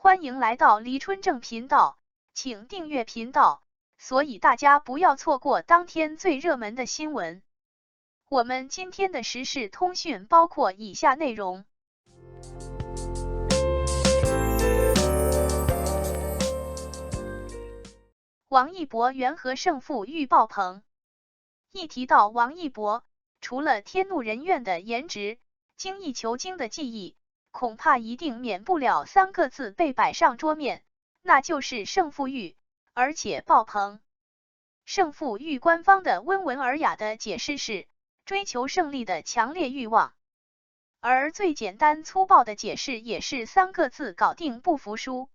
欢迎来到黎春正频道，请订阅频道，所以大家不要错过当天最热门的新闻。我们今天的时事通讯包括以下内容：王一博缘何胜负欲爆棚？一提到王一博，除了天怒人怨的颜值、精益求精的技艺，恐怕一定免不了三个字被摆上桌面，那就是胜负欲，而且爆棚。胜负欲官方的温文尔雅的解释是追求胜利的强烈欲望，而最简单粗暴的解释也是三个字：搞定不服输。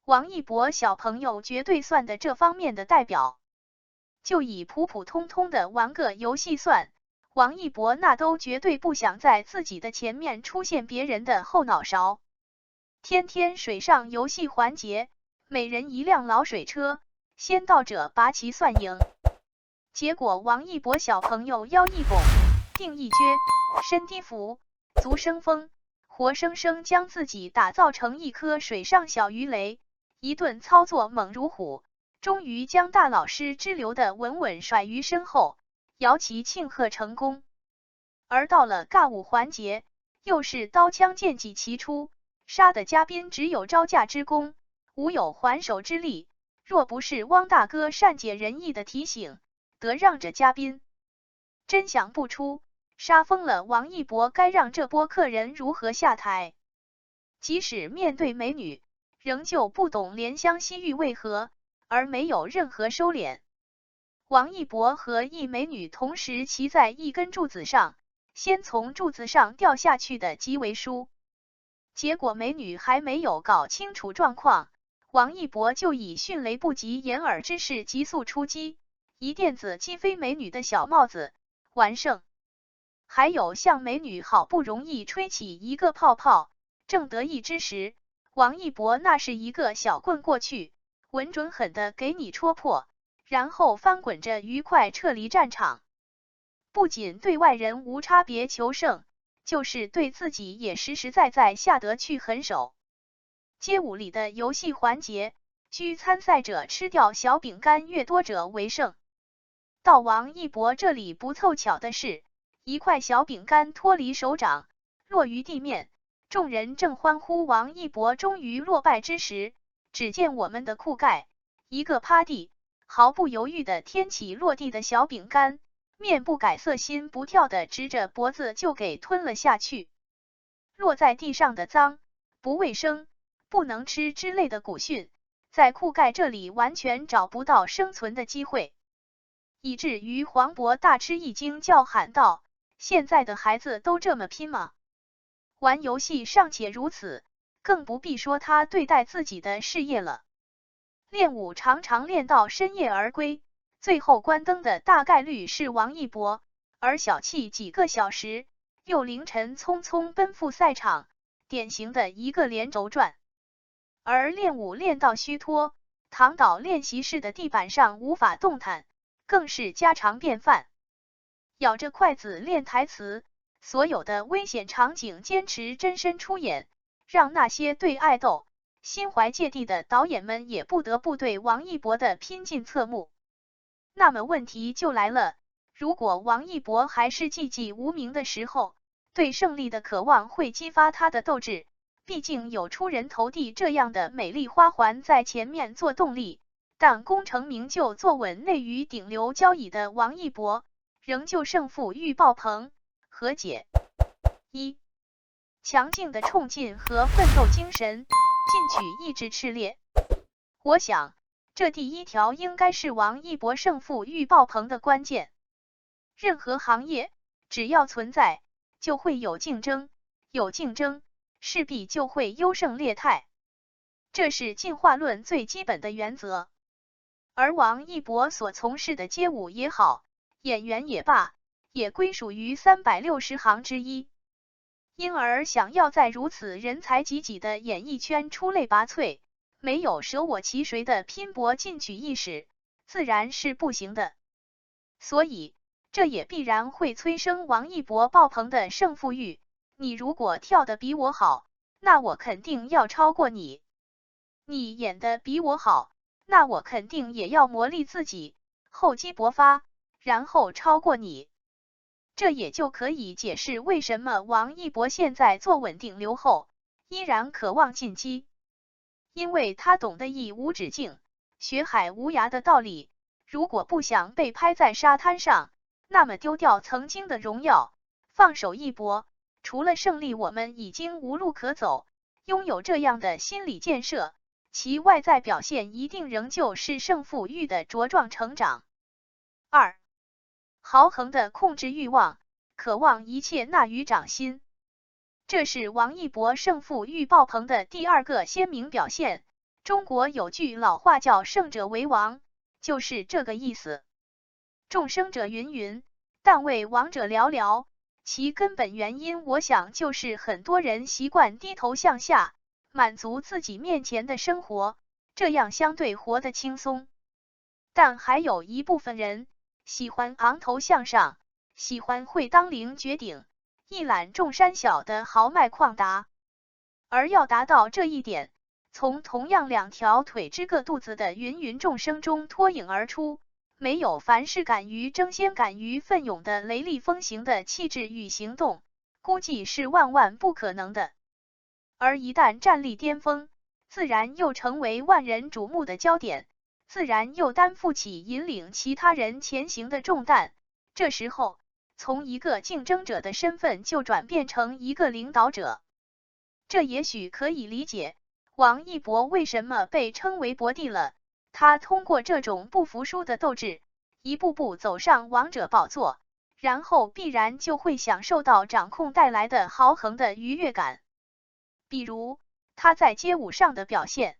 王一博小朋友绝对算的这方面的代表，就以普普通通的玩个游戏算，王一博那都绝对不想在自己的前面出现别人的后脑勺。天天水上游戏环节，每人一辆老水车，先到者拔旗算赢。结果王一博小朋友腰一拱，腚一撅，身低伏，足生风，活生生将自己打造成一颗水上小鱼雷，一顿操作猛如虎，终于将大老师支流的稳稳甩于身后，摇旗庆贺成功。而到了尬舞环节，又是刀枪剑戟齐出，杀的嘉宾只有招架之功，无有还手之力，若不是汪大哥善解人意的提醒，得让着嘉宾。真想不出，杀疯了王一博该让这波客人如何下台。即使面对美女，仍旧不懂怜香惜玉为何，而没有任何收敛。王一博和一美女同时骑在一根柱子上，先从柱子上掉下去的即为输。结果美女还没有搞清楚状况，王一博就以迅雷不及掩耳之势急速出击，一电子击飞美女的小帽子，完胜。还有向美女好不容易吹起一个泡泡，正得意之时，王一博那是一个小棍过去，稳准狠的给你戳破，然后翻滚着愉快撤离战场。不仅对外人无差别求胜，就是对自己也实实在在下得去狠手。街舞里的游戏环节，需参赛者吃掉小饼干越多者为胜。到王一博这里不凑巧的是，一块小饼干脱离手掌，落于地面，众人正欢呼王一博终于落败之时，只见我们的酷盖一个趴地，毫不犹豫地添起落地的小饼干，面不改色心不跳的直着脖子就给吞了下去。落在地上的脏、不卫生、不能吃之类的古训，在酷盖这里完全找不到生存的机会，以至于黄渤大吃一惊，叫喊道：现在的孩子都这么拼吗？玩游戏尚且如此，更不必说他对待自己的事业了。练武常常练到深夜而归，最后关灯的大概率是王一博，而小憩几个小时，又凌晨匆匆奔赴赛场，典型的一个连轴转。而练武练到虚脱，躺倒练习室的地板上无法动弹，更是家常便饭。咬着筷子练台词，所有的危险场景坚持真身出演，让那些对爱豆心怀芥蒂的导演们也不得不对王一博的拼尽侧目。那么问题就来了，如果王一博还是寂寂无名的时候，对胜利的渴望会激发他的斗志，毕竟有出人头地这样的美丽花环在前面做动力。但功成名就坐稳内娱顶流交椅的王一博，仍旧胜负欲爆棚。何解？一、强劲的冲劲和奋斗精神，进取意志炽烈。我想，这第一条应该是王一博胜负欲爆棚的关键。任何行业只要存在，就会有竞争，有竞争，势必就会优胜劣汰，这是进化论最基本的原则。而王一博所从事的街舞也好，演员也罢，也归属于360行之一。因而想要在如此人才济济的演艺圈出类拔萃，没有舍我其谁的拼搏进取意识，自然是不行的。所以，这也必然会催生王一博爆棚的胜负欲。你如果跳得比我好，那我肯定要超过你。你演得比我好，那我肯定也要磨砺自己，厚积薄发，然后超过你。这也就可以解释为什么王一博现在坐稳定留后，依然渴望进击。因为他懂得一无止境，学海无涯的道理。如果不想被拍在沙滩上，那么丢掉曾经的荣耀，放手一搏，除了胜利我们已经无路可走。拥有这样的心理建设，其外在表现一定仍旧是胜负欲的茁壮成长。2. 豪横的控制欲望，渴望一切纳于掌心。这是王一博胜负欲爆棚的第二个鲜明表现。中国有句老话叫胜者为王，就是这个意思。众生者芸芸，但为王者寥寥。其根本原因，我想就是很多人习惯低头向下，满足自己面前的生活，这样相对活得轻松。但还有一部分人喜欢昂头向上，喜欢会当凌绝顶，一览众山小的豪迈旷达。而要达到这一点，从同样两条腿支个肚子的芸芸众生中脱颖而出，没有凡事敢于争先敢于奋勇的雷厉风行的气质与行动，估计是万万不可能的。而一旦站立巅峰，自然又成为万人瞩目的焦点，自然又担负起引领其他人前行的重担。这时候，从一个竞争者的身份就转变成一个领导者。这也许可以理解王一博为什么被称为博帝了。他通过这种不服输的斗志，一步步走上王者宝座，然后必然就会享受到掌控带来的豪横的愉悦感。比如他在街舞上的表现，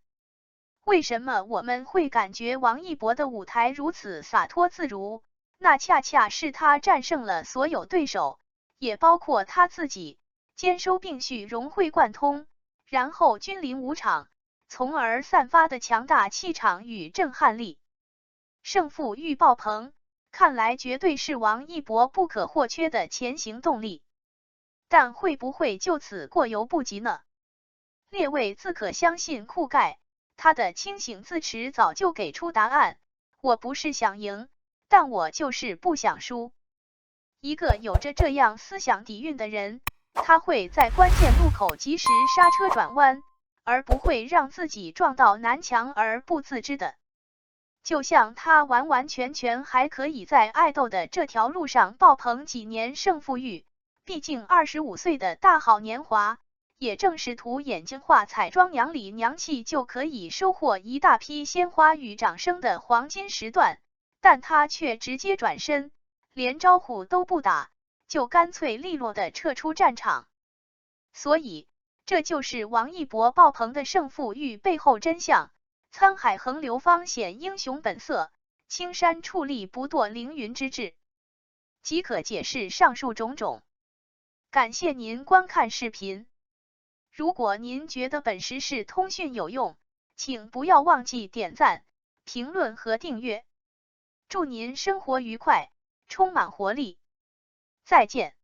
为什么我们会感觉王一博的舞台如此洒脱自如？那恰恰是他战胜了所有对手，也包括他自己，兼收并蓄，融会贯通，然后君临舞场，从而散发的强大气场与震撼力。胜负欲爆棚，看来绝对是王一博不可或缺的前行动力。但会不会就此过犹不及呢？列位自可相信酷盖，他的清醒自持早就给出答案。我不是想赢，但我就是不想输。一个有着这样思想底蕴的人，他会在关键路口及时刹车转弯，而不会让自己撞到南墙而不自知的。就像他完完全全还可以在爱豆的这条路上爆棚几年胜负欲，毕竟25岁的大好年华，也正是涂眼睛画彩妆娘里娘气就可以收获一大批鲜花与掌声的黄金时段，但他却直接转身，连招呼都不打，就干脆利落的撤出战场。所以，这就是王一博爆棚的胜负欲背后真相。沧海横流方显英雄本色，青山矗立不堕凌云之志，即可解释上述种种。感谢您观看视频。如果您觉得本时事通讯有用，请不要忘记点赞、评论和订阅。祝您生活愉快，充满活力。再见。